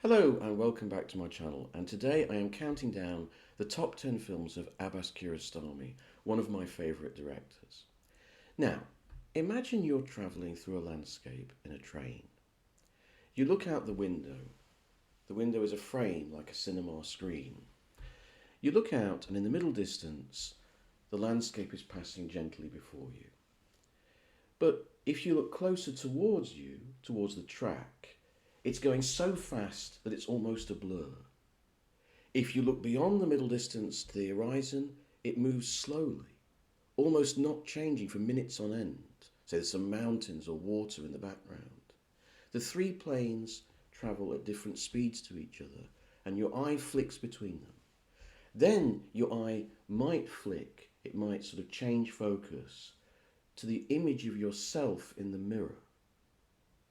Hello and welcome back to my channel, and today I am counting down the top 10 films of Abbas Kiarostami, one of my favourite directors. Now, imagine you're travelling through a landscape in a train. You look out the window. The window is a frame like a cinema screen. You look out and in the middle distance, the landscape is passing gently before you. But if you look closer towards you, towards the track, it's going so fast that it's almost a blur. If you look beyond the middle distance to the horizon, it moves slowly, almost not changing for minutes on end. So there's some mountains or water in the background. The three planes travel at different speeds to each other, and your eye flicks between them. Then your eye might flick, it might sort of change focus to the image of yourself in the mirror,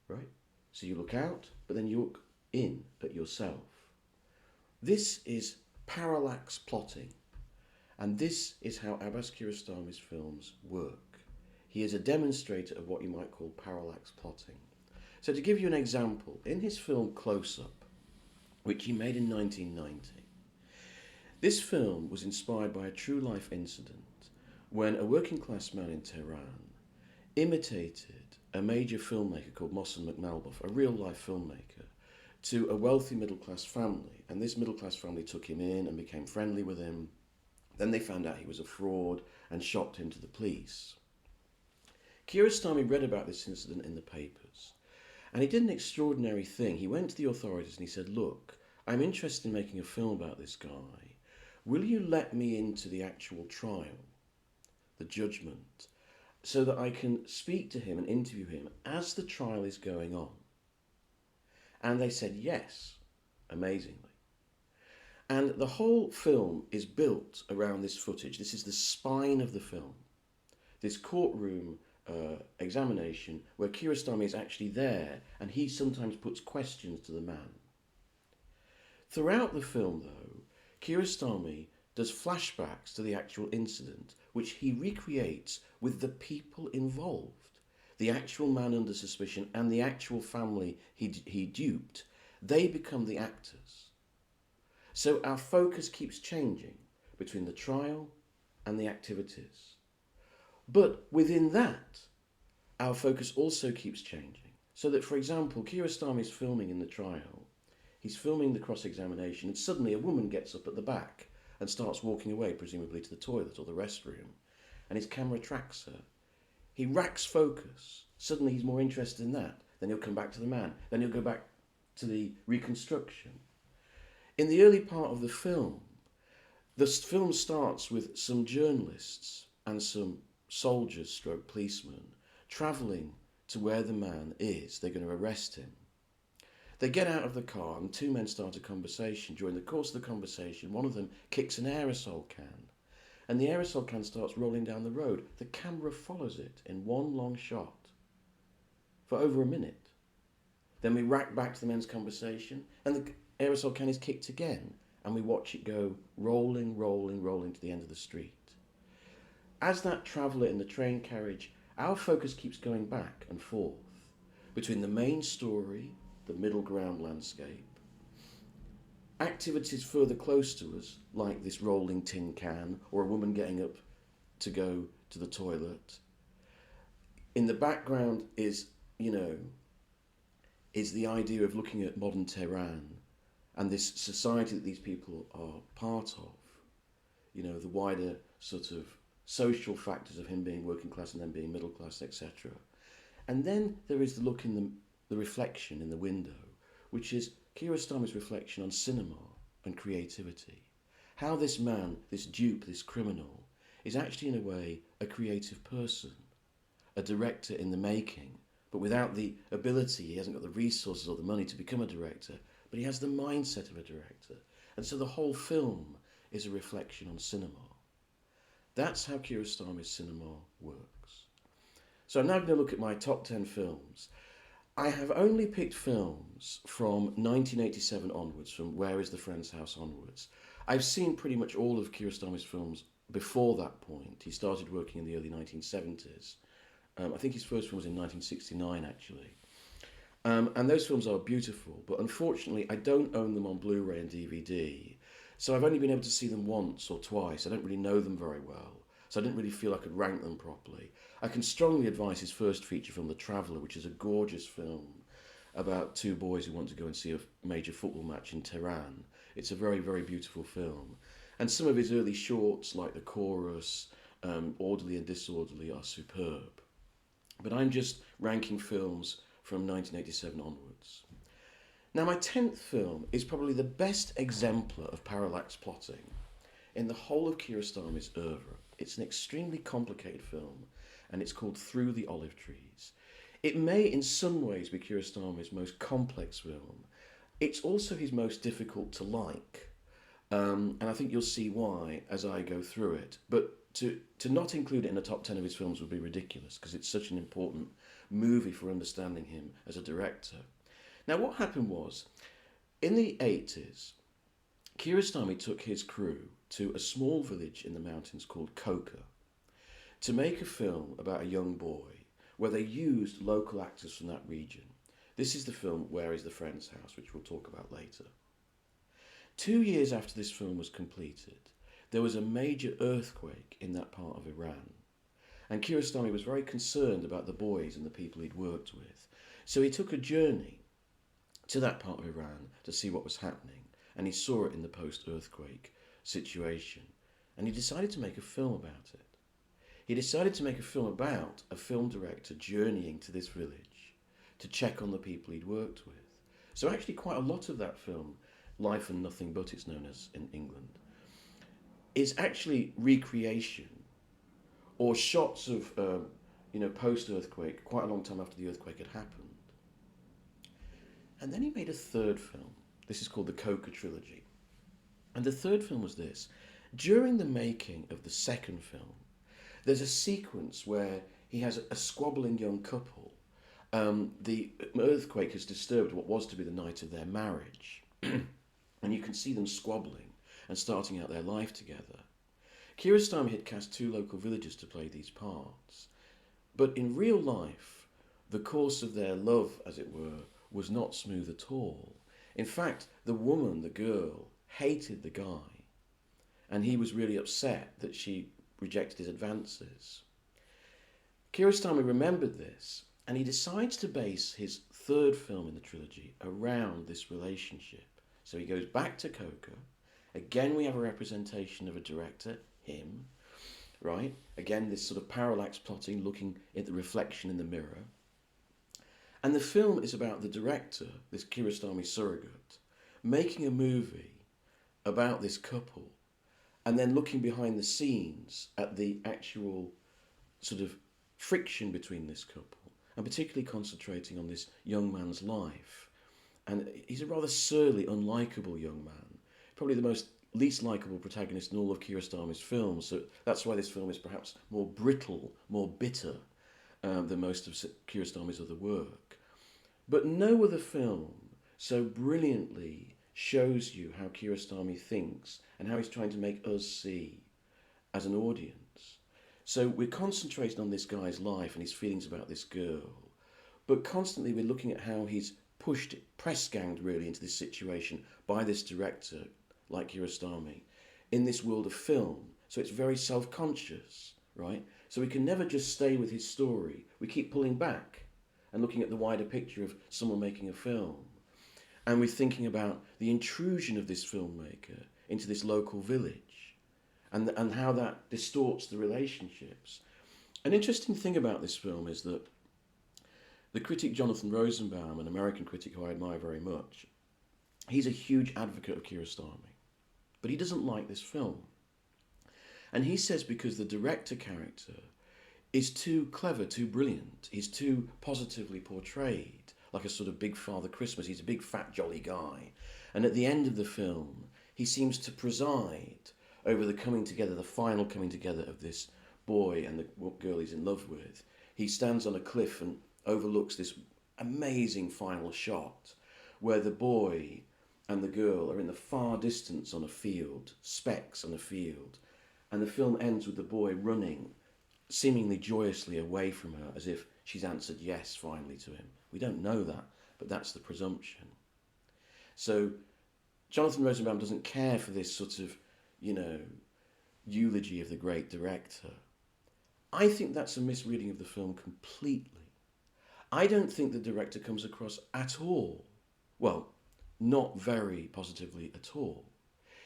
right? So you look out, but then you look in at yourself. This is parallax plotting, and this is how Abbas Kiarostami's films work. He is a demonstrator of what you might call parallax plotting. So to give you an example, in his film Close Up, which he made in 1990, this film was inspired by a true life incident when a working class man in Tehran imitated a major filmmaker called Mohsen McMalboff, a real-life filmmaker, to a wealthy middle-class family. And this middle-class family took him in and became friendly with him. Then they found out he was a fraud and shopped him to the police. Kiarostami read about this incident in the papers, and he did an extraordinary thing. He went to the authorities and he said, "Look, I'm interested in making a film about this guy. Will you let me into the actual trial, the judgment, so that I can speak to him and interview him as the trial is going on?" And they said yes, amazingly. And the whole film is built around this footage. This is the spine of the film. This courtroom examination where Kiarostami is actually there, and he sometimes puts questions to the man. Throughout the film, though, Kiarostami does flashbacks to the actual incident, which he recreates with the people involved. The actual man under suspicion and the actual family he duped, they become the actors. So our focus keeps changing between the trial and the activities. But within that, our focus also keeps changing. So that, for example, Kiarostami is filming in the trial. He's filming the cross-examination, and suddenly a woman gets up at the back and starts walking away, presumably to the toilet or the restroom, and his camera tracks her. He racks focus. Suddenly he's more interested in that. Then he'll come back to the man. Then he'll go back to the reconstruction. In the early part of the film starts with some journalists and some soldiers stroke policemen travelling to where the man is. They're going to arrest him. They get out of the car and two men start a conversation. During the course of the conversation, one of them kicks an aerosol can, and the aerosol can starts rolling down the road. The camera follows it in one long shot for over a minute. Then we rack back to the men's conversation, and the aerosol can is kicked again, and we watch it go rolling, rolling, rolling to the end of the street. As that traveller in the train carriage, our focus keeps going back and forth between the main story, the middle ground landscape, activities further close to us, like this rolling tin can or a woman getting up to go to the toilet. In the background is the idea of looking at modern Tehran and this society that these people are part of, the wider sort of social factors of him being working class and then being middle class, etc. And then there is the look in the reflection in the window, which is Kiarostami's reflection on cinema and creativity. How this man, this dupe, this criminal, is actually in a way a creative person, a director in the making, but without the ability, he hasn't got the resources or the money to become a director, but he has the mindset of a director. And so the whole film is a reflection on cinema. That's how Kiarostami's cinema works. So I'm now going to look at my top 10 films. I have only picked films from 1987 onwards, from Where is the Friend's House onwards. I've seen pretty much all of Kiarostami's films before that point. He started working in the early 1970s. I think his first film was in 1969, actually. And those films are beautiful, but unfortunately, I don't own them on Blu ray and DVD. So I've only been able to see them once or twice. I don't really know them very well. So I didn't really feel I could rank them properly. I can strongly advise his first feature film, The Traveller, which is a gorgeous film about two boys who want to go and see a major football match in Tehran. It's a very, very beautiful film. And some of his early shorts, like The Chorus, Orderly and Disorderly, are superb. But I'm just ranking films from 1987 onwards. Now, my 10th film is probably the best exemplar of parallax plotting in the whole of Kiarostami's oeuvre. It's an extremely complicated film, and it's called Through the Olive Trees. It may, in some ways, be Kiarostami's most complex film. It's also his most difficult to like, and I think you'll see why as I go through it. But to not include it in the top 10 of his films would be ridiculous, because it's such an important movie for understanding him as a director. Now, what happened was, in the 80s, Kiarostami took his crew to a small village in the mountains called Koka to make a film about a young boy where they used local actors from that region. This is the film Where is the Friend's House, which we'll talk about later. 2 years after this film was completed, there was a major earthquake in that part of Iran. And Kiarostami was very concerned about the boys and the people he'd worked with. So he took a journey to that part of Iran to see what was happening. And he saw it in the post-earthquake situation. And he decided to make a film about it. He decided to make a film about a film director journeying to this village to check on the people he'd worked with. So actually quite a lot of that film, Life and Nothing But it's known as in England, is actually recreation or shots of post-earthquake, quite a long time after the earthquake had happened. And then he made a third film. This is called the Koka Trilogy. And the third film was this. During the making of the second film, there's a sequence where he has a squabbling young couple. The earthquake has disturbed what was to be the night of their marriage. And you can see them squabbling and starting out their life together. Kiarostami had cast 2 local villagers to play these parts. But in real life, the course of their love, as it were, was not smooth at all. In fact, the woman, the girl, hated the guy. And he was really upset that she rejected his advances. Kiarostami remembered this, and he decides to base his third film in the trilogy around this relationship. So he goes back to Koka. Again, we have a representation of a director, him, right? Again, this sort of parallax plotting, looking at the reflection in the mirror. And the film is about the director, this Kiarostami surrogate, making a movie about this couple and then looking behind the scenes at the actual sort of friction between this couple and particularly concentrating on this young man's life. And he's a rather surly, unlikable young man, probably the least likeable protagonist in all of Kiarostami's films. So that's why this film is perhaps more brittle, more bitter than most of Kiarostami's other work. But no other film so brilliantly shows you how Kiarostami thinks and how he's trying to make us see as an audience. So we're concentrating on this guy's life and his feelings about this girl, but constantly we're looking at how he's press-ganged really into this situation by this director, like Kiarostami, in this world of film. So it's very self-conscious, right? So we can never just stay with his story. We keep pulling back and looking at the wider picture of someone making a film. And we're thinking about the intrusion of this filmmaker into this local village and how that distorts the relationships. An interesting thing about this film is that the critic Jonathan Rosenbaum, an American critic who I admire very much, he's a huge advocate of Kiarostami, but he doesn't like this film. And he says because the director character is too clever, too brilliant, he's too positively portrayed, like a sort of big Father Christmas. He's a big fat jolly guy. And at the end of the film, he seems to preside over the coming together, the final coming together of this boy and the girl he's in love with. He stands on a cliff and overlooks this amazing final shot where the boy and the girl are in the far distance on a field, specks on a field, and the film ends with the boy running seemingly joyously away from her as if she's answered yes finally to him. We don't know that, but that's the presumption. So Jonathan Rosenbaum doesn't care for this sort of, you know, eulogy of the great director. I think that's a misreading of the film completely. I don't think the director comes across at all, well, not very positively at all.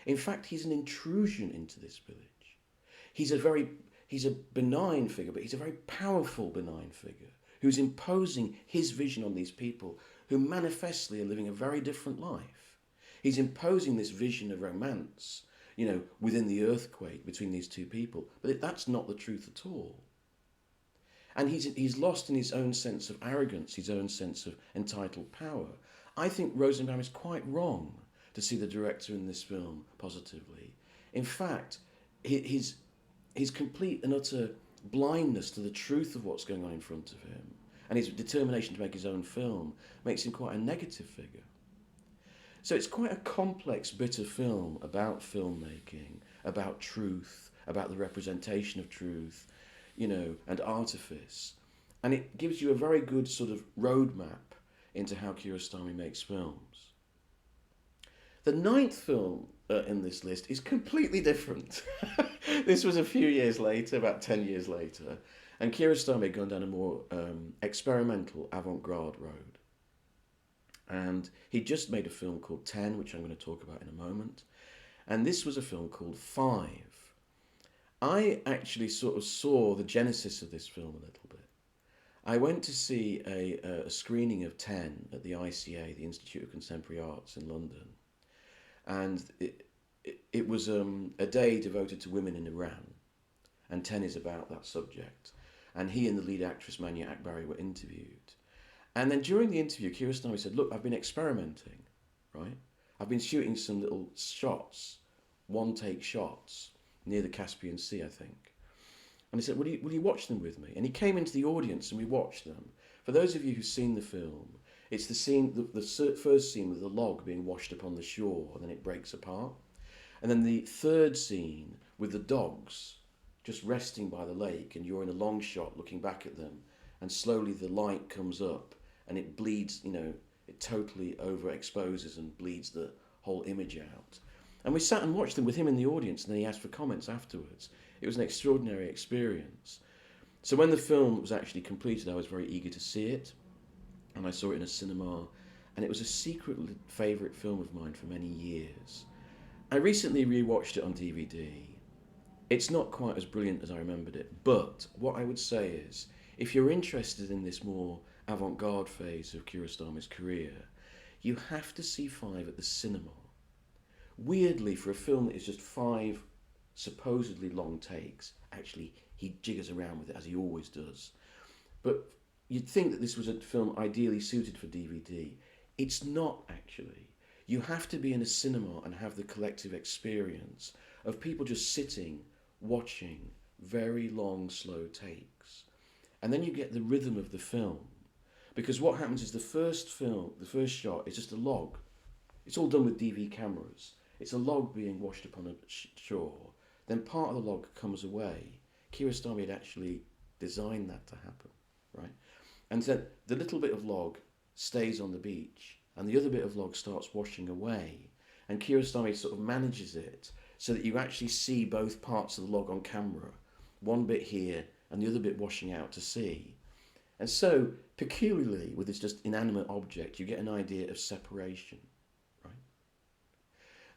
In fact, he's an intrusion into this village. He's a benign figure, but he's a very powerful benign figure who's imposing his vision on these people who manifestly are living a very different life. He's imposing this vision of romance, you know, within the earthquake between these two people, but that's not the truth at all. And he's lost in his own sense of arrogance, his own sense of entitled power. I think Rosenbaum is quite wrong to see the director in this film positively. In fact, his complete and utter blindness to the truth of what's going on in front of him and his determination to make his own film makes him quite a negative figure. So it's quite a complex bit of film about filmmaking, about truth, about the representation of truth, you know, and artifice. And it gives you a very good sort of roadmap into how Kiarostami makes films. The ninth film in this list is completely different. This was a few years later, about 10 years later, and Kiarostami had gone down a more experimental avant-garde road. And he just made a film called 10, which I'm going to talk about in a moment. And this was a film called 5. I actually sort of saw the genesis of this film a little bit. I went to see a screening of 10 at the ICA, the Institute of Contemporary Arts in London. And it was a day devoted to women in Iran. And 10 is about that subject. And he and the lead actress, Manya Akbari, were interviewed. And then during the interview, Kiarostami said, look, I've been experimenting, right? I've been shooting some little shots, one-take shots, near the Caspian Sea, I think. And he said, will you watch them with me? And he came into the audience and we watched them. For those of you who've seen the film, it's the scene, the first scene with the log being washed upon the shore, and then it breaks apart. And then the third scene with the dogs just resting by the lake, and you're in a long shot looking back at them, and slowly the light comes up and it bleeds, you know, it totally overexposes and bleeds the whole image out. And we sat and watched them with him in the audience, and then he asked for comments afterwards. It was an extraordinary experience. So when the film was actually completed, I was very eager to see it, and I saw it in a cinema, and it was a secret favourite film of mine for many years. I recently rewatched it on DVD. It's not quite as brilliant as I remembered it, but what I would say is, if you're interested in this more avant-garde phase of Kiarostami's career, you have to see 5 at the cinema. Weirdly, for a film that is just 5 supposedly long takes, actually he jiggers around with it as he always does. But you'd think that this was a film ideally suited for DVD. It's not actually. You have to be in a cinema and have the collective experience of people just sitting, watching very long, slow takes. And then you get the rhythm of the film. Because what happens is the first shot is just a log. It's all done with DV cameras. It's a log being washed upon a shore. Then part of the log comes away. Kiarostami had actually designed that to happen, right? And so the little bit of log stays on the beach, and the other bit of log starts washing away. And Kiarostami sort of manages it so that you actually see both parts of the log on camera, one bit here and the other bit washing out to sea. And so, peculiarly, with this just inanimate object, you get an idea of separation, right?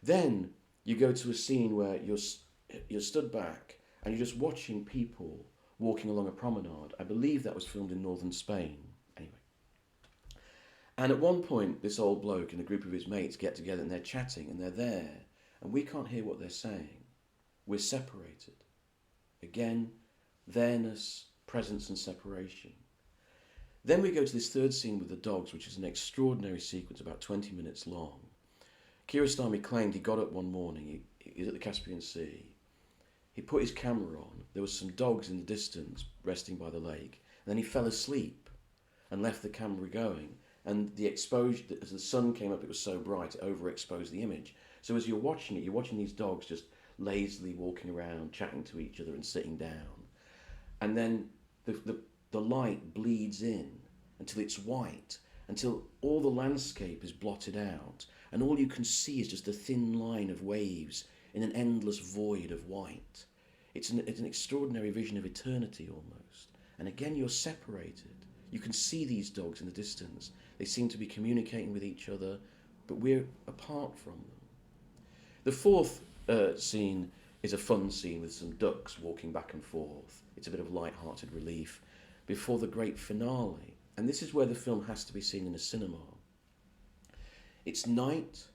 Then you go to a scene where you're stood back and you're just watching people walking along a promenade. I believe that was filmed in northern Spain, anyway. And at one point, this old bloke and a group of his mates get together and they're chatting and they're there, and we can't hear what they're saying. We're separated. Again, there-ness, presence and separation. Then we go to this third scene with the dogs, which is an extraordinary sequence, about 20 minutes long. Kiarostami claimed he got up one morning, he was at the Caspian Sea, he put his camera on, there was some dogs in the distance resting by the lake, and then he fell asleep and left the camera going, and the exposure, as the sun came up, it was so bright, it overexposed the image. So as you're watching it, you're watching these dogs just lazily walking around, chatting to each other and sitting down. And then the light bleeds in until it's white, until all the landscape is blotted out, and all you can see is just a thin line of waves in an endless void of white. It's an extraordinary vision of eternity almost. And again, you're separated. You can see these dogs in the distance. They seem to be communicating with each other, but we're apart from them. The fourth scene is a fun scene with some ducks walking back and forth. It's a bit of light-hearted relief before the great finale. And this is where the film has to be seen in a cinema. It's night.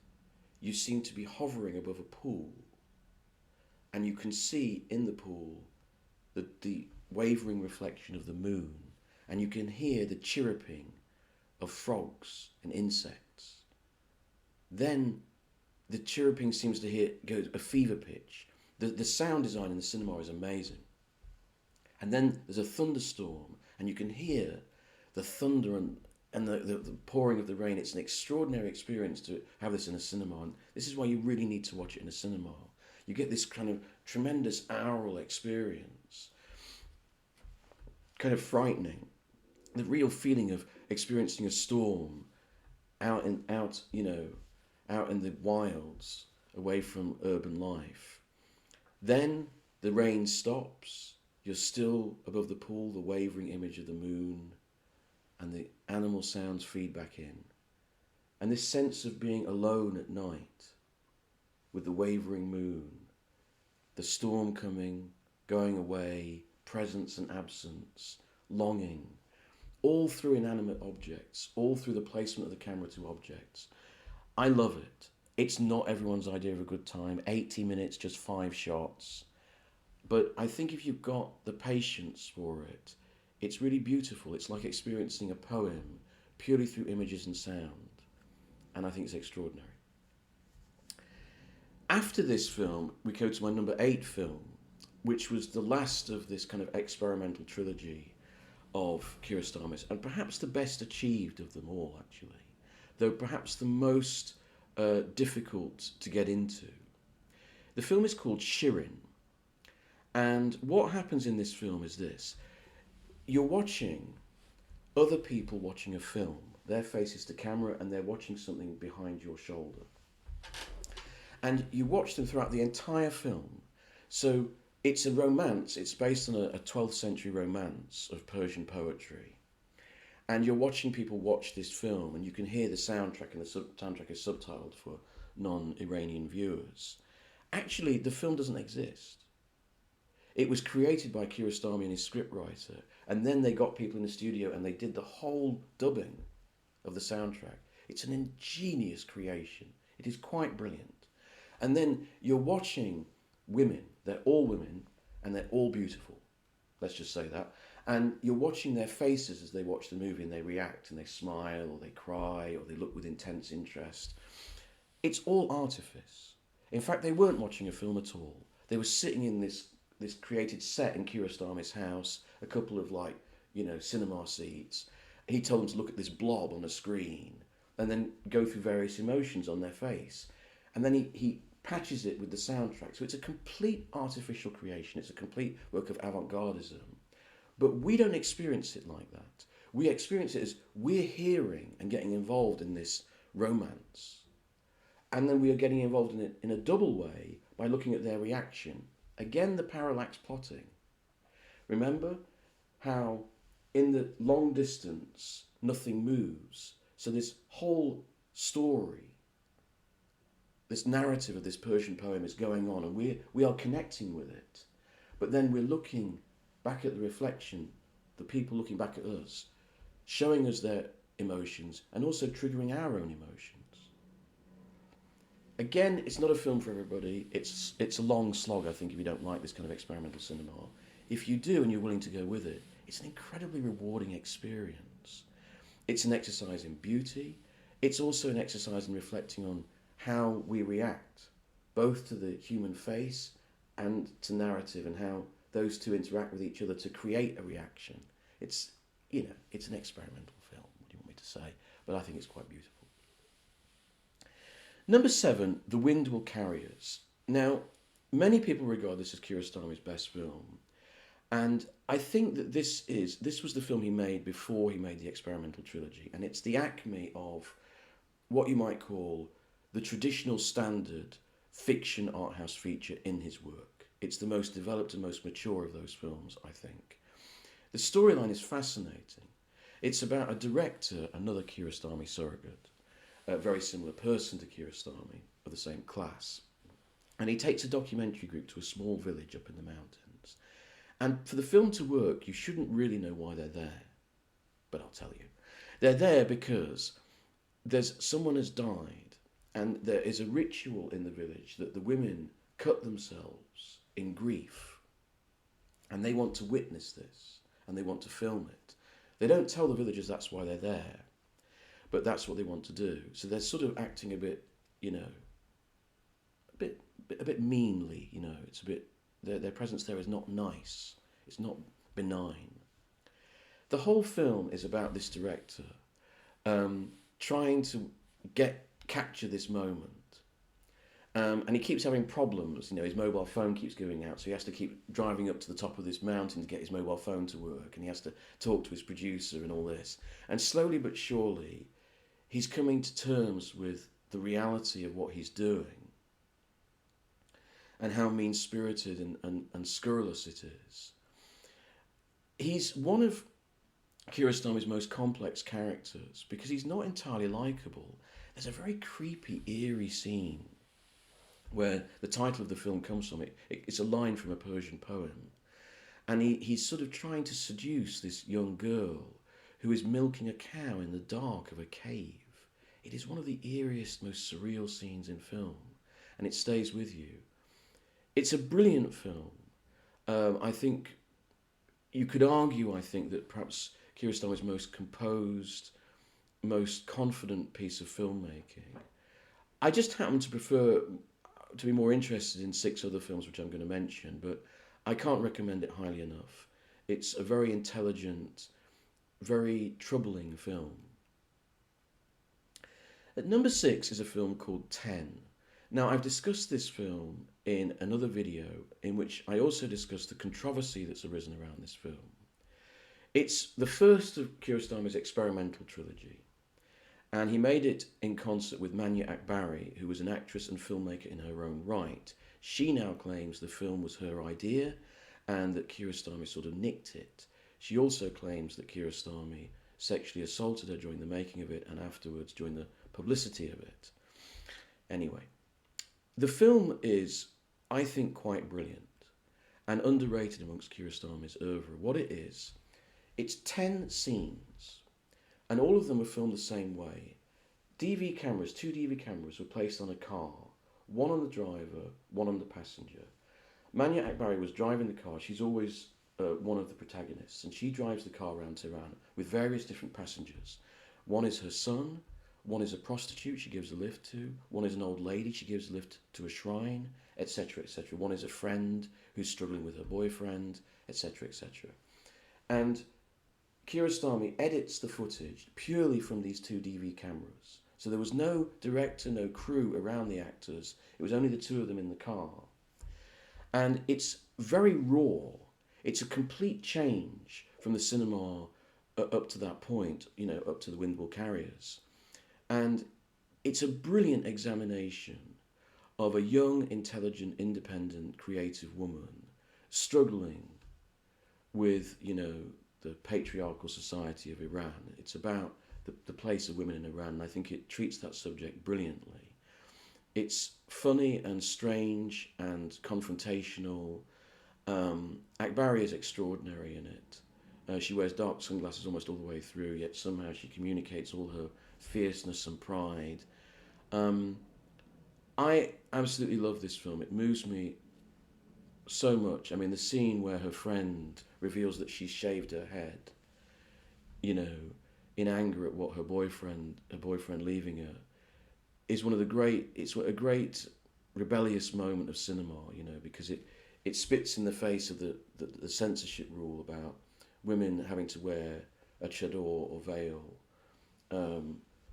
You seem to be hovering above a pool. And you can see in the pool the wavering reflection of the moon. And you can hear the chirruping of frogs and insects. Then the chirruping seems to go a fever pitch. The sound design in the cinema is amazing. And then there's a thunderstorm, and you can hear the thunder and the pouring of the rain. It's an extraordinary experience to have this in a cinema, and this is why you really need to watch it in a cinema. You get this kind of tremendous aural experience, kind of frightening. The real feeling of experiencing a storm out in the wilds, away from urban life. Then the rain stops. You're still above the pool, the wavering image of the moon, and the animal sounds feed back in. And this sense of being alone at night, with the wavering moon, the storm coming, going away, presence and absence, longing, all through inanimate objects, all through the placement of the camera to objects. I love it. It's not everyone's idea of a good time. 80 minutes, just 5 shots. But I think if you've got the patience for it, it's really beautiful. It's like experiencing a poem purely through images and sound. And I think it's extraordinary. After this film, we go to my number 8 film, which was the last of this kind of experimental trilogy of Kiarostami's, and perhaps the best achieved of them all, actually, though perhaps the most difficult to get into. The film is called Shirin, and what happens in this film is this. You're watching other people watching a film, their faces to camera, and they're watching something behind your shoulder. And you watch them throughout the entire film. So it's a romance. It's based on a 12th century romance of Persian poetry. And you're watching people watch this film, and you can hear the soundtrack, and the soundtrack is subtitled for non-Iranian viewers. Actually, the film doesn't exist. It was created by Kiarostami and his scriptwriter, and then they got people in the studio and they did the whole dubbing of the soundtrack. It's an ingenious creation. It is quite brilliant. And then you're watching women. They're all women, and they're all beautiful. Let's just say that. And you're watching their faces as they watch the movie, and they react, and they smile, or they cry, or they look with intense interest. It's all artifice. In fact, they weren't watching a film at all. They were sitting in this created set in Kiarostami's house, a couple of cinema seats. He told them to look at this blob on a screen, and then go through various emotions on their face. And then he patches it with the soundtrack. So it's a complete artificial creation. It's a complete work of avant-gardism. But we don't experience it like that. We experience it as we're hearing and getting involved in this romance. And then we are getting involved in it in a double way by looking at their reaction. Again, the parallax plotting. Remember how in the long distance, nothing moves. So this whole story, this narrative of this Persian poem is going on, and we are connecting with it. But then we're looking back at the reflection, the people looking back at us, showing us their emotions and also triggering our own emotions. Again, it's not a film for everybody. It's a long slog, I think, if you don't like this kind of experimental cinema. If you do and you're willing to go with it, it's an incredibly rewarding experience. It's an exercise in beauty. It's also an exercise in reflecting on how we react, both to the human face and to narrative, and how those two interact with each other to create a reaction. It's an experimental film, what do you want me to say? But I think it's quite beautiful. Number 7, The Wind Will Carry Us. Now, many people regard this as Kiarostami's best film, And I think that this was the film he made before he made the experimental trilogy, and it's the acme of what you might call the traditional standard fiction art house feature in his work. It's the most developed and most mature of those films, I think. The storyline is fascinating. It's about a director, another Kiarostami surrogate, a very similar person to Kiarostami, of the same class. And he takes a documentary group to a small village up in the mountains. And for the film to work, you shouldn't really know why they're there. But I'll tell you. They're there because someone has died, and there is a ritual in the village that the women cut themselves in grief. And they want to witness this, and they want to film it. They don't tell the villagers that's why they're there, but that's what they want to do. So they're sort of acting a bit, a bit meanly. It's a bit their presence there is not nice. It's not benign. The whole film is about this director trying to capture this moment. And he keeps having problems. His mobile phone keeps going out, so he has to keep driving up to the top of this mountain to get his mobile phone to work, and he has to talk to his producer and all this. And slowly but surely, he's coming to terms with the reality of what he's doing and how mean-spirited and scurrilous it is. He's one of Kiarostami's most complex characters because he's not entirely likable. There's a very creepy, eerie scene where the title of the film comes from. It's a line from a Persian poem. And he's sort of trying to seduce this young girl who is milking a cow in the dark of a cave. It is one of the eeriest, most surreal scenes in film, and it stays with you. It's a brilliant film. I think you could argue, that perhaps Kiarostami's most composed, most confident piece of filmmaking. I just happen to prefer to be more interested in 6 other films which I'm going to mention, but I can't recommend it highly enough. It's a very intelligent, very troubling film. At number 6 is a film called 10. Now, I've discussed this film in another video in which I also discussed the controversy that's arisen around this film. It's the first of Kiarostami's experimental trilogy, and he made it in concert with Manya Akbari, who was an actress and filmmaker in her own right. She now claims the film was her idea and that Kiarostami sort of nicked it. She also claims that Kiarostami sexually assaulted her during the making of it and afterwards during the publicity of it. Anyway, the film is, I think, quite brilliant and underrated amongst Kiarostami's oeuvre. What it is, it's 10 scenes, and all of them are filmed the same way. Two DV cameras were placed on a car, one on the driver, one on the passenger. Manya Akbari was driving the car. She's always one of the protagonists, and she drives the car around Tehran with various different passengers. One is her son, one is a prostitute she gives a lift to, one is an old lady she gives a lift to a shrine, etc., etc. One is a friend who's struggling with her boyfriend, etc., etc. And Kiarostami edits the footage purely from these 2 DV cameras. So there was no director, no crew around the actors. It was only the 2 of them in the car. And it's very raw. It's a complete change from the cinema up to that point, up to the Windwall Carriers. And it's a brilliant examination of a young, intelligent, independent, creative woman struggling with, the patriarchal society of Iran. It's about the place of women in Iran, and I think it treats that subject brilliantly. It's funny and strange and confrontational. Akbari is extraordinary in it. She wears dark sunglasses almost all the way through, yet somehow she communicates all her fierceness and pride. I absolutely love this film. It moves me so much. I mean, the scene where her friend reveals that she's shaved her head, in anger at what her boyfriend leaving her, is it's a great rebellious moment of cinema, because it spits in the face of the censorship rule about women having to wear a chador or veil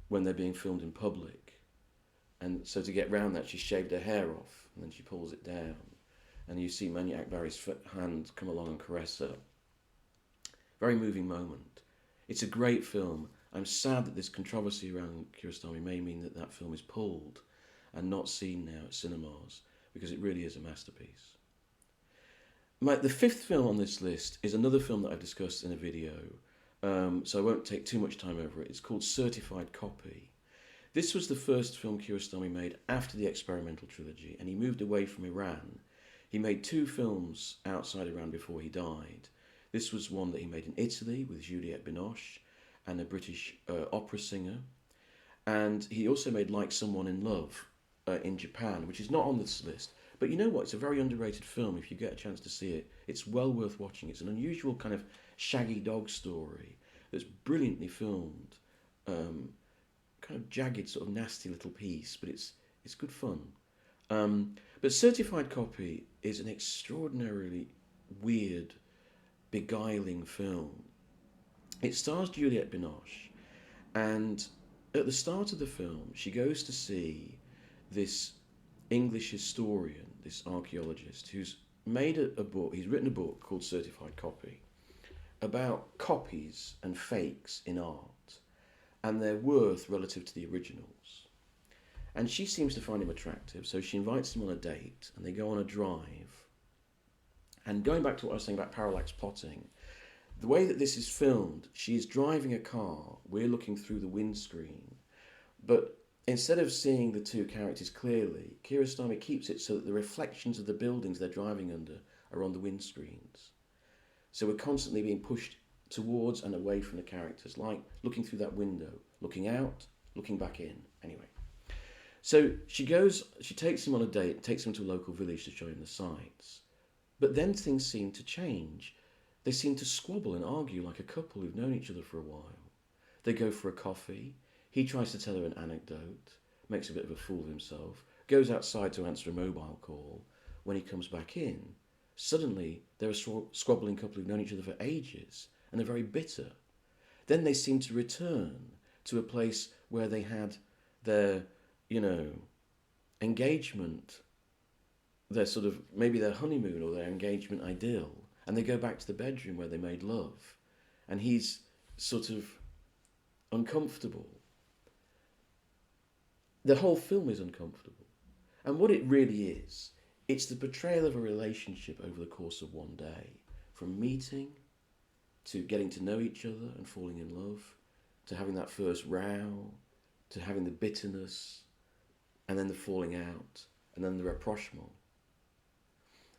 when they're being filmed in public. And so to get round that, she shaved her hair off, and then she pulls it down. and you see Mani Akbari's hand come along and caress her. Very moving moment. It's a great film. I'm sad that this controversy around Kiarostami may mean that that film is pulled and not seen now at cinemas, because it really is a masterpiece. The fifth film on this list is another film that I've discussed in a video, so I won't take too much time over it. It's called Certified Copy. This was the first film Kiarostami made after the experimental trilogy, and he moved away from Iran. He made 2 films outside Iran before he died. This was one that he made in Italy with Juliette Binoche and a British opera singer. And he also made Like Someone in Love in Japan, which is not on this list. But you know what? It's a very underrated film if you get a chance to see it. It's well worth watching. It's an unusual kind of shaggy dog story that's brilliantly filmed. Kind of jagged, sort of nasty little piece, but it's good fun. But Certified Copy is an extraordinarily weird, beguiling film. It stars Juliette Binoche, and at the start of the film, she goes to see this English historian, this archaeologist, who's made a book. He's written a book called Certified Copy about copies and fakes in art and their worth relative to the originals. And she seems to find him attractive, so she invites him on a date, and they go on a drive. And going back to what I was saying about parallax plotting, the way that this is filmed, she's driving a car, we're looking through the windscreen, but instead of seeing the 2 characters clearly, Kiarostami keeps it so that the reflections of the buildings they're driving under are on the windscreens. So we're constantly being pushed towards and away from the characters, like looking through that window, looking out, looking back in. Anyway, so she takes him on a date, takes him to a local village to show him the sights. But then things seem to change. They seem to squabble and argue like a couple who've known each other for a while. They go for a coffee. He tries to tell her an anecdote, makes a bit of a fool of himself, goes outside to answer a mobile call. When he comes back in, suddenly they're a squabbling couple who've known each other for ages and are very bitter. Then they seem to return to a place where they had their, engagement, their sort of, maybe their honeymoon or their engagement ideal, and they go back to the bedroom where they made love, and he's sort of uncomfortable. The whole film is uncomfortable. And what it really is, it's the portrayal of a relationship over the course of one day, from meeting to getting to know each other and falling in love, to having that first row, to having the bitterness, and then the falling out, and then the rapprochement.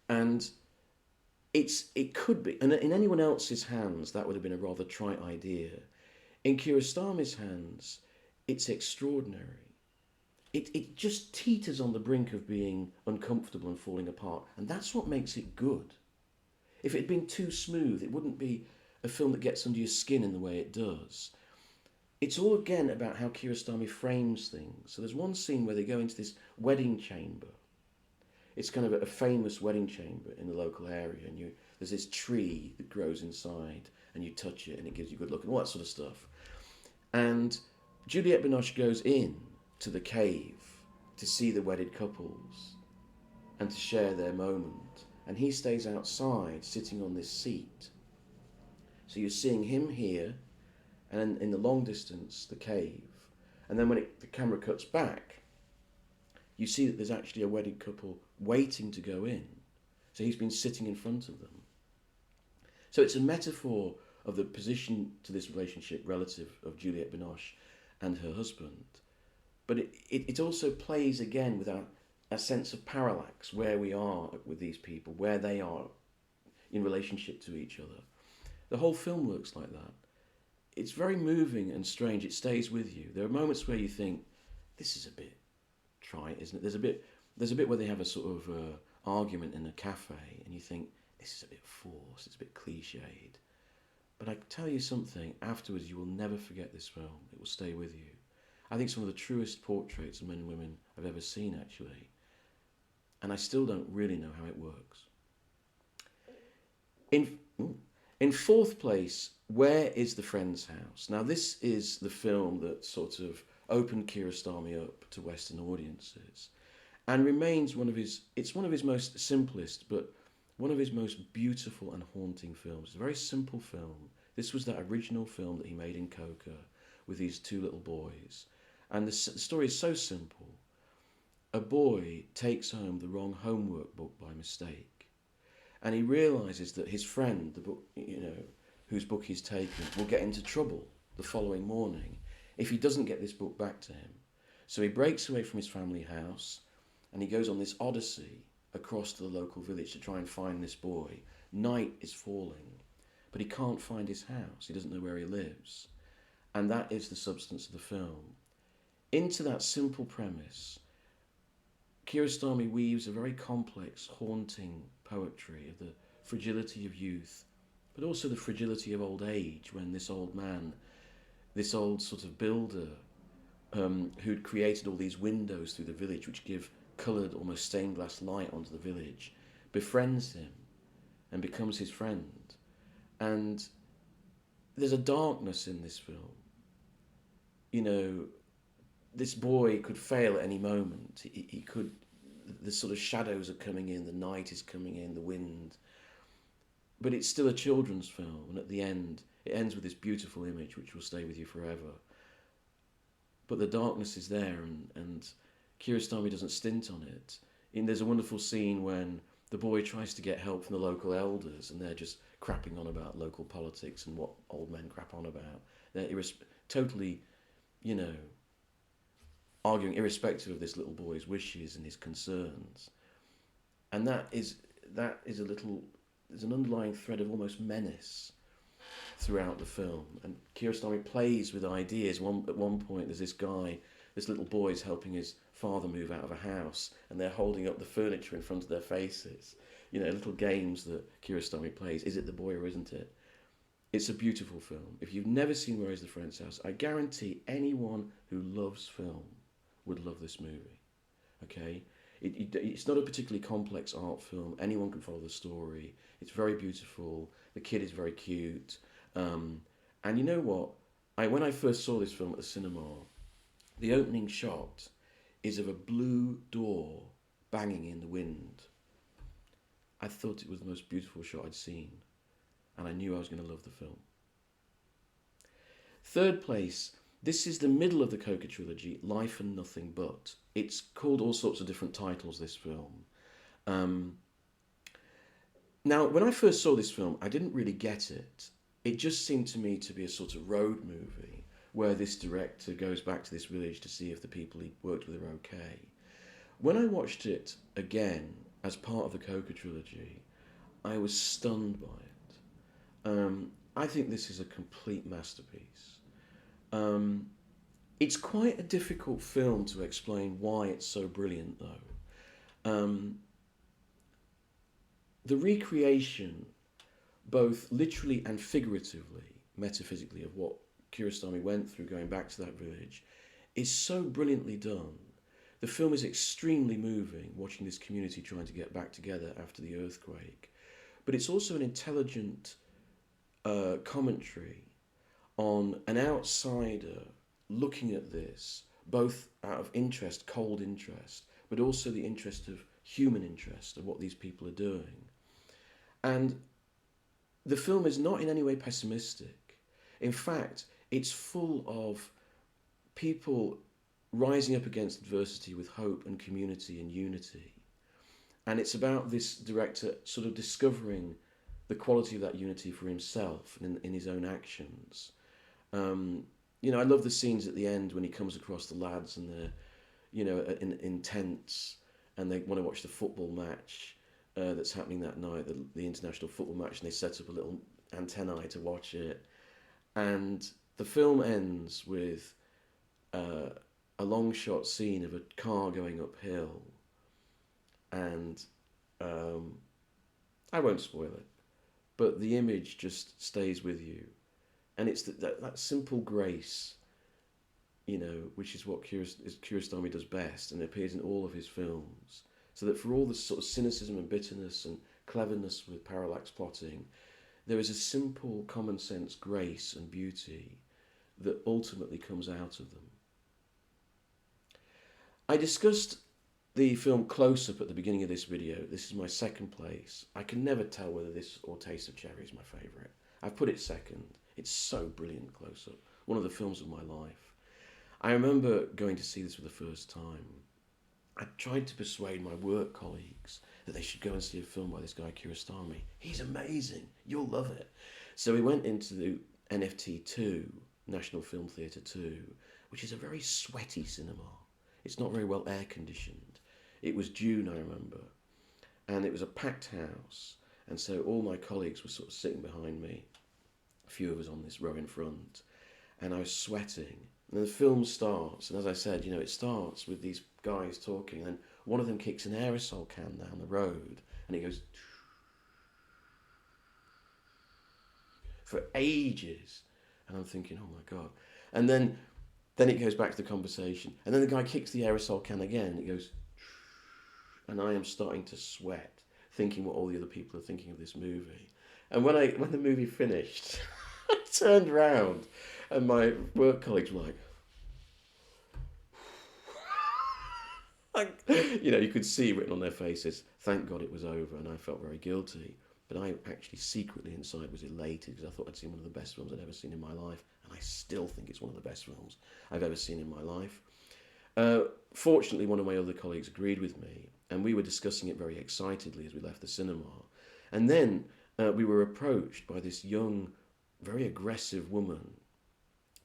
And it could be, and in anyone else's hands, that would have been a rather trite idea. In Kiarostami's hands, it's extraordinary. It just teeters on the brink of being uncomfortable and falling apart, and that's what makes it good. If it had been too smooth, it wouldn't be a film that gets under your skin in the way it does. It's all again about how Kiarostami frames things. So there's one scene where they go into this wedding chamber. It's kind of a famous wedding chamber in the local area, and there's this tree that grows inside, and you touch it, and it gives you a good look, and all that sort of stuff. And Juliette Binoche goes in to the cave to see the wedded couples and to share their moment, and he stays outside sitting on this seat. So you're seeing him here, and in the long distance, the cave. And then when the camera cuts back, you see that there's actually a wedded couple waiting to go in. So he's been sitting in front of them. So it's a metaphor of the position to this relationship relative of Juliette Binoche and her husband. But it also plays again with a sense of parallax, where we are with these people, where they are in relationship to each other. The whole film works like that. It's very moving and strange. It stays with you. There are moments where you think, this is a bit trite, isn't it? There's a bit where they have a sort of argument in a cafe, and you think, this is a bit forced, it's a bit cliched. But I tell you something, afterwards you will never forget this film. It will stay with you. I think it's one of the truest portraits of men and women I've ever seen, actually. And I still don't really know how it works. In fourth place, Where is the Friend's House? Now, this is the film that sort of opened Kiarostami up to Western audiences. and remains one of his. It's one of his most simplest, but one of his most beautiful and haunting films. It's a very simple film. This was that original film that he made in Coca with these two little boys, and the story is so simple. A boy takes home the wrong homework book by mistake, and he realizes that his friend, the book, whose book he's taken, will get into trouble the following morning if he doesn't get this book back to him. So he breaks away from his family house and he goes on this odyssey across to the local village to try and find this boy. Night is falling, but he can't find his house. He doesn't know where he lives. And that is the substance of the film. Into that simple premise, Kiarostami weaves a very complex, haunting poetry of the fragility of youth, but also the fragility of old age, when this old man, this old sort of builder, who'd created all these windows through the village which give coloured, almost stained glass light onto the village, befriends him and becomes his friend. And there's a darkness in this film. This boy could fail at any moment. He could, the sort of shadows are coming in, the night is coming in, the wind. But it's still a children's film, and at the end, it ends with this beautiful image which will stay with you forever. But the darkness is there, and Kiarostami doesn't stint on it. There's a wonderful scene when the boy tries to get help from the local elders, and they're just crapping on about local politics and what old men crap on about. They're totally, arguing irrespective of this little boy's wishes and his concerns. And that is there's an underlying thread of almost menace throughout the film. And Kiarostami plays with ideas. At one point, there's this little boy's helping his father move out of a house, and they're holding up the furniture in front of their faces. Little games that Kiarostami plays. Is it the boy or isn't it? It's a beautiful film. If you've never seen Where is the Friend's House, I guarantee anyone who loves film would love this movie. Okay? It's not a particularly complex art film. Anyone can follow the story. It's very beautiful. The kid is very cute. And you know what? When I first saw this film at the cinema, the opening shot is of a blue door banging in the wind. I thought it was the most beautiful shot I'd seen, and I knew I was going to love the film. Third place, this is the middle of the Coca trilogy, Life and Nothing But. It's called all sorts of different titles, this film. Now, when I first saw this film, I didn't really get it. It just seemed to me to be a sort of road movie where this director goes back to this village to see if the people he worked with are okay. When I watched it again as part of the Coca trilogy, I was stunned by it. I think this is a complete masterpiece. It's quite a difficult film to explain why it's so brilliant, though. The recreation, both literally and figuratively, metaphysically, of what Kiarostami went through going back to that village, is so brilliantly done. The film is extremely moving, watching this community trying to get back together after the earthquake. But it's also an intelligent commentary on an outsider looking at this, both out of interest, cold interest, but also the interest of human interest of what these people are doing. And the film is not in any way pessimistic. In fact, it's full of people rising up against adversity with hope and community and unity. And it's about this director sort of discovering the quality of that unity for himself and in his own actions. I love the scenes at the end when he comes across the lads and they're, in tents, and they want to watch the football match that's happening that night, the international football match, and they set up a little antennae to watch it. And the film ends with a long shot scene of a car going uphill, and I won't spoil it, but the image just stays with you, and it's that simple grace, which is what Kiarostami does best, and it appears in all of his films. So that for all the sort of cynicism and bitterness and cleverness with parallax plotting, there is a simple common sense grace and beauty that ultimately comes out of them. I discussed the film Close Up at the beginning of this video. This is my second place. I can never tell whether this or Taste of Cherry is my favourite. I've put it second. It's so brilliant, Close Up. One of the films of my life. I remember going to see this for the first time. I tried to persuade my work colleagues that they should go and see a film by this guy Kiarostami. He's amazing. You'll love it. So we went into the NFT 2, National Film Theatre 2, which is a very sweaty cinema. It's not very well air conditioned. It was June, I remember, and it was a packed house, and so all my colleagues were sort of sitting behind me, a few of us on this row in front, and I was sweating. And the film starts, and as I said, it starts with these guys talking, and then one of them kicks an aerosol can down the road, and it goes for ages, and I'm thinking, oh my God. And then it goes back to the conversation, and then the guy kicks the aerosol can again, and it goes, and I am starting to sweat, thinking what all the other people are thinking of this movie. And when the movie finished, I turned around, and my work colleagues were like, you could see written on their faces, thank God it was over, and I felt very guilty. But I actually secretly inside was elated because I thought I'd seen one of the best films I'd ever seen in my life, and I still think it's one of the best films I've ever seen in my life. Fortunately, one of my other colleagues agreed with me, and we were discussing it very excitedly as we left the cinema. And then we were approached by this young, very aggressive woman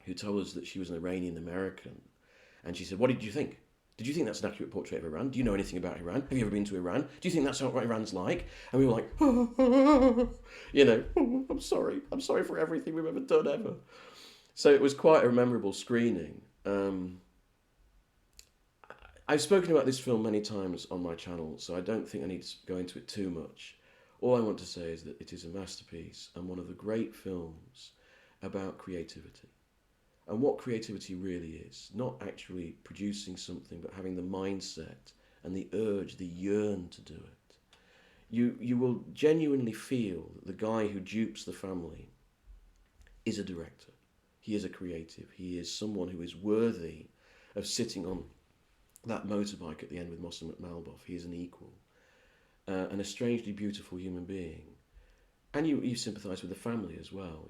who told us that she was an Iranian American. And she said, what did you think? Did you think that's an accurate portrait of Iran? Do you know anything about Iran? Have you ever been to Iran? Do you think that's what Iran's like? And we were like, I'm sorry. I'm sorry for everything we've ever done ever. So it was quite a memorable screening. I've spoken about this film many times on my channel, so I don't think I need to go into it too much. All I want to say is that it is a masterpiece and one of the great films about creativity. And what creativity really is, not actually producing something, but having the mindset and the urge, the yearn to do it. You will genuinely feel that the guy who dupes the family is a director. He is a creative. He is someone who is worthy of sitting on that motorbike at the end with Mohsen Malbaf. He is an equal and a strangely beautiful human being. And you sympathise with the family as well,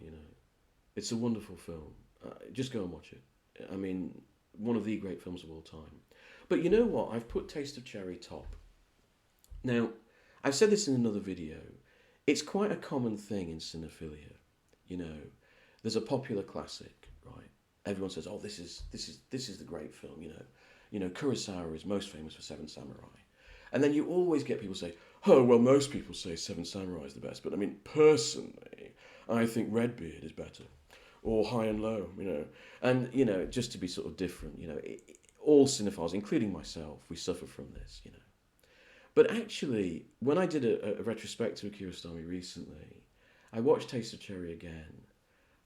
It's a wonderful film. Just go and watch it. I mean, one of the great films of all time. But you know what? I've put Taste of Cherry top. Now, I've said this in another video. It's quite a common thing in cinephilia. There's a popular classic, right? Everyone says, "Oh, this is the great film." Kurosawa is most famous for Seven Samurai, and then you always get people say, "Oh, well, most people say Seven Samurai is the best, but I mean, personally, I think Redbeard is better." Or High and Low, and just to be sort of different, all cinephiles, including myself, we suffer from this, But actually, when I did a retrospective of Kiarostami recently, I watched Taste of Cherry again,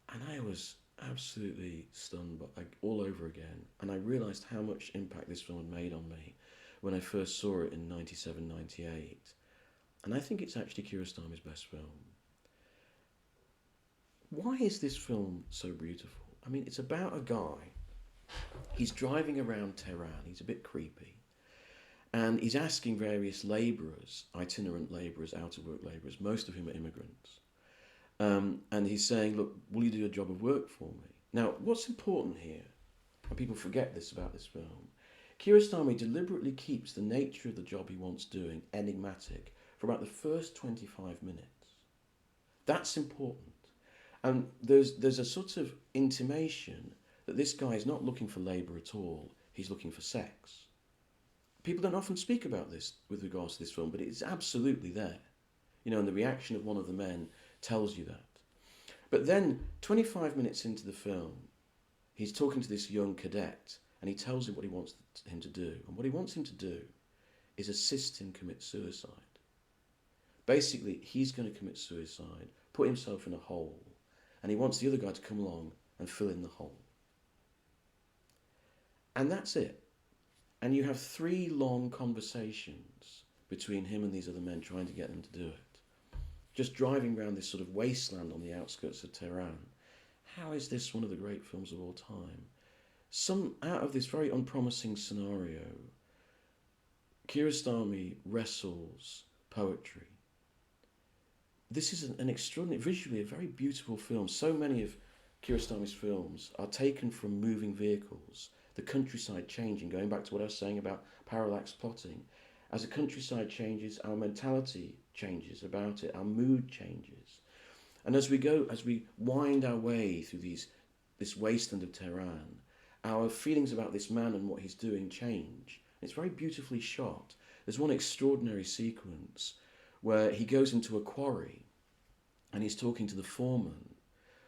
and I was absolutely stunned, but all over again, and I realised how much impact this film had made on me when I first saw it in 97, 98, and I think it's actually Kiarostami's best film. Why is this film so beautiful? I mean, it's about a guy. He's driving around Tehran. He's a bit creepy. And he's asking various labourers, itinerant labourers, out-of-work labourers, most of whom are immigrants. And he's saying, look, will you do a job of work for me? Now, what's important here, and people forget this about this film, Kiarostami deliberately keeps the nature of the job he wants doing enigmatic for about the first 25 minutes. That's important. And there's a sort of intimation that this guy is not looking for labour at all, he's looking for sex. People don't often speak about this with regards to this film, but it's absolutely there. And the reaction of one of the men tells you that. But then, 25 minutes into the film, he's talking to this young cadet, and he tells him what he wants him to do. And what he wants him to do is assist him commit suicide. Basically, he's going to commit suicide, put himself in a hole, and he wants the other guy to come along and fill in the hole. And that's it. And you have 3 long conversations between him and these other men trying to get them to do it. Just driving around this sort of wasteland on the outskirts of Tehran. How is this one of the great films of all time? Out of this very unpromising scenario, Kiarostami wrestles poetry. This is an extraordinary, visually a very beautiful film. So many of Kiarostami's films are taken from moving vehicles, the countryside changing, going back to what I was saying about parallax plotting. As the countryside changes, our mentality changes about it, our mood changes. And as we wind our way through this wasteland of Tehran, our feelings about this man and what he's doing change. It's very beautifully shot. There's one extraordinary sequence where he goes into a quarry and he's talking to the foreman.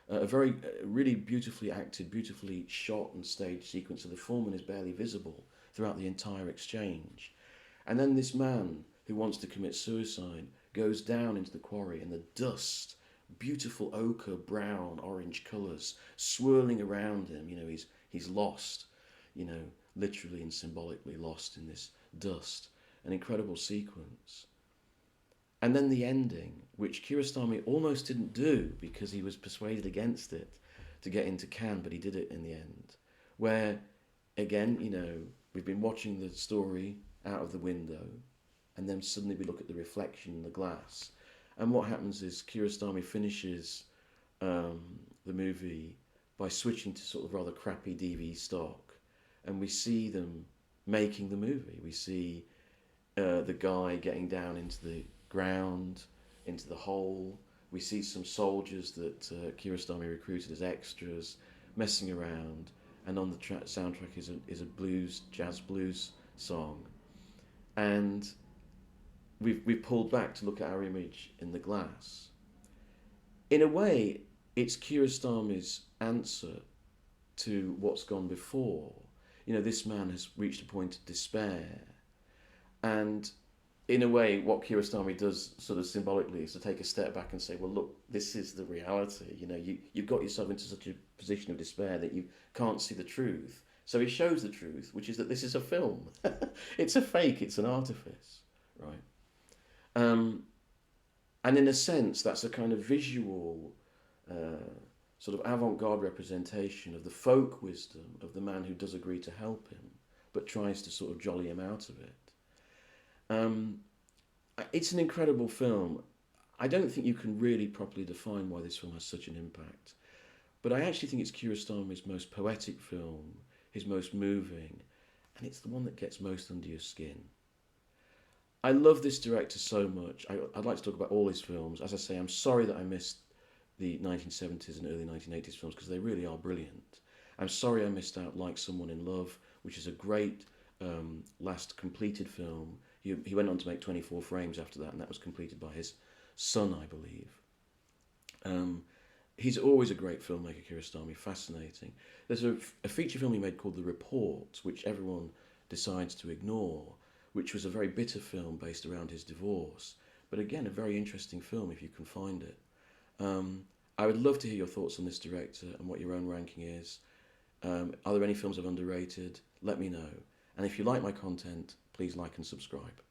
A very, really beautifully acted, beautifully shot and staged sequence of the foreman is barely visible throughout the entire exchange. And then this man who wants to commit suicide goes down into the quarry and the dust, beautiful ochre, brown, orange colours swirling around him. You know, he's lost, you know, literally and symbolically lost in this dust. An incredible sequence. And then the ending, which Kiarostami almost didn't do because he was persuaded against it to get into Cannes, but he did it in the end. Where, again, you know, we've been watching the story out of the window, and then suddenly we look at the reflection in the glass. And what happens is Kiarostami finishes the movie by switching to sort of rather crappy DV stock, and we see them making the movie. We see the guy getting down into the ground, into the hole. We see some soldiers that Kiarostami recruited as extras messing around, and on the soundtrack is a jazz blues song. And we've pulled back to look at our image in the glass. In a way, it's Kiarostami's answer to what's gone before. You know, this man has reached a point of despair. And in a way, what Kiarostami does sort of symbolically is to take a step back and say, well, look, this is the reality. You know, you've got yourself into such a position of despair that you can't see the truth. So he shows the truth, which is that this is a film. It's a fake, it's an artifice, right? And in a sense, that's a kind of visual, sort of avant-garde representation of the folk wisdom of the man who does agree to help him, but tries to sort of jolly him out of it. It's an incredible film. I don't think you can really properly define why this film has such an impact, but I actually think it's Kiarostami's most poetic film, his most moving, and it's the one that gets most under your skin. I love this director so much. I'd like to talk about all his films. As I say, I'm sorry that I missed the 1970s and early 1980s films because they really are brilliant. I'm sorry I missed out Like Someone in Love, which is a great last completed film. He went on to make 24 Frames after that, and that was completed by his son, I believe. He's always a great filmmaker, Kiarostami, fascinating. There's a feature film he made called The Report, which everyone decides to ignore, which was a very bitter film based around his divorce. But again, a very interesting film if you can find it. I would love to hear your thoughts on this director and what your own ranking is. Are there any films I've underrated? Let me know. And if you like my content, please like and subscribe.